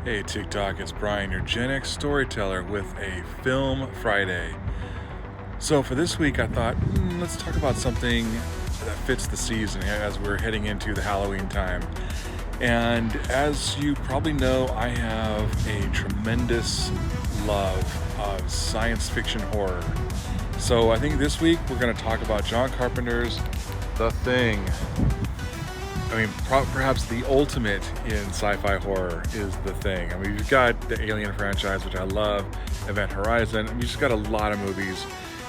Hey TikTok, it's Brian, your GenX storyteller with a Film Friday. So for this week I thought, let's talk about something that fits the season as we're heading into the Halloween time. And as you probably know, I have a tremendous love of science fiction horror. So I think this week we're going to talk about John Carpenter's The Thing. I mean, perhaps the ultimate in sci-fi horror is The Thing. I mean, you've got the Alien franchise, which I love, Event Horizon. I mean, you just got a lot of movies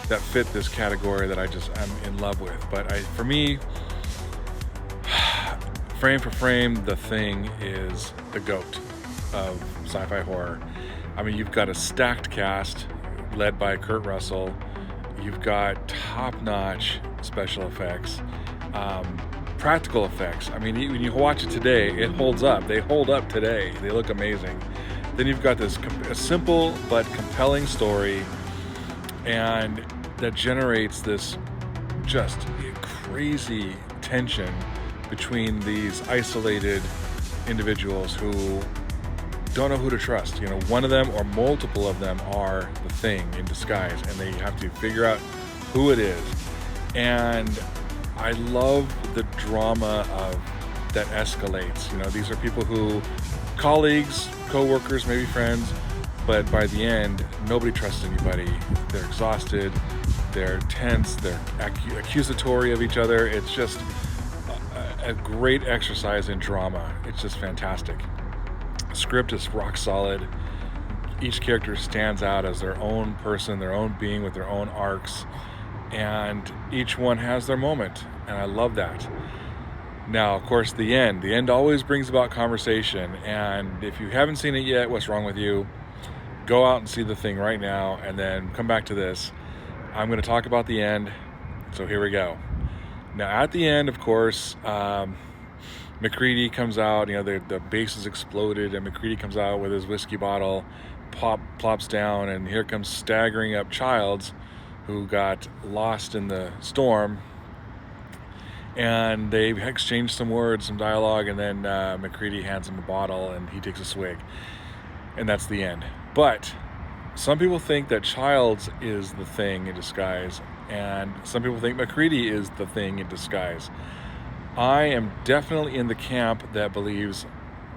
that fit this category that I'm in love with. But for me, frame for frame, The Thing is the GOAT of sci-fi horror. I mean, you've got a stacked cast led by Kurt Russell. You've got top-notch special effects. Practical effects. I mean, when you watch it today, it holds up. They hold up today. They look amazing. Then you've got this simple but compelling story, and that generates this just crazy tension between these isolated individuals who don't know who to trust. You know, one of them or multiple of them are the Thing in disguise, and they have to figure out who it is. And I love the drama that escalates. You know, these are people who, colleagues, co-workers, maybe friends, but by the end, nobody trusts anybody. They're exhausted, they're tense, they're accusatory of each other. It's just a great exercise in drama. It's just fantastic. The script is rock solid. Each character stands out as their own person, their own being with their own arcs. And each one has their moment, and I love that. Now, of course, the end always brings about conversation, and if you haven't seen it yet, what's wrong with you? Go out and see The Thing right now, and then come back to this. I'm going to talk about the end, so here we go. Now, at the end, of course, MacReady comes out. You know, the base is exploded, and MacReady comes out with his whiskey bottle, plops down, and here comes staggering up Childs, who got lost in the storm, and they exchange some words, some dialogue, and then MacReady hands him a bottle and he takes a swig, and that's the end. But some people think that Childs is the Thing in disguise, and some people think MacReady is the Thing in disguise. I am definitely in the camp that believes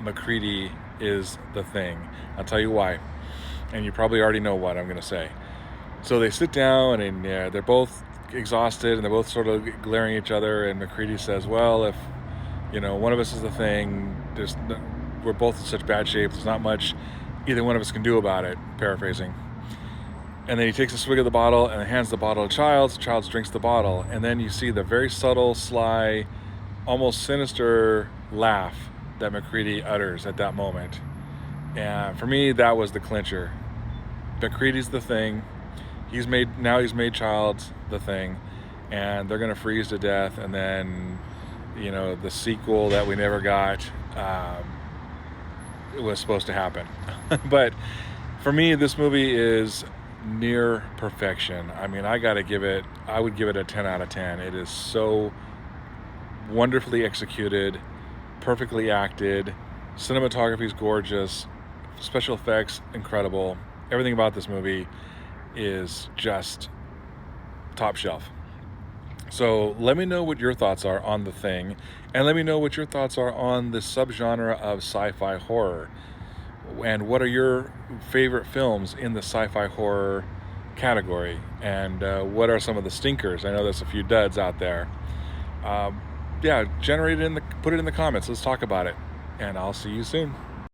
MacReady is the Thing. I'll tell you why, and you probably already know what I'm going to say. So they sit down, and they're both exhausted, and they're both sort of glaring at each other, and MacReady says, well, if one of us is the Thing, we're both in such bad shape, there's not much either one of us can do about it, paraphrasing. And then he takes a swig of the bottle and hands the bottle to Childs. Childs drinks the bottle, and then you see the very subtle, sly, almost sinister laugh that MacReady utters at that moment. And for me, that was the clincher. MacReady's the Thing. He's made Childs the Thing, and they're gonna freeze to death. And then, the sequel that we never got, it was supposed to happen. But for me, this movie is near perfection. I mean, I would give it a 10 out of 10. It is so wonderfully executed, perfectly acted. Cinematography is gorgeous. Special effects, incredible. Everything about this movie is just top shelf. So let me know what your thoughts are on The Thing, and let me know what your thoughts are on the subgenre of sci-fi horror, and what are your favorite films in the sci-fi horror category, and what are some of the stinkers? I know there's a few duds out there. Put it in the comments. Let's talk about it, and I'll see you soon.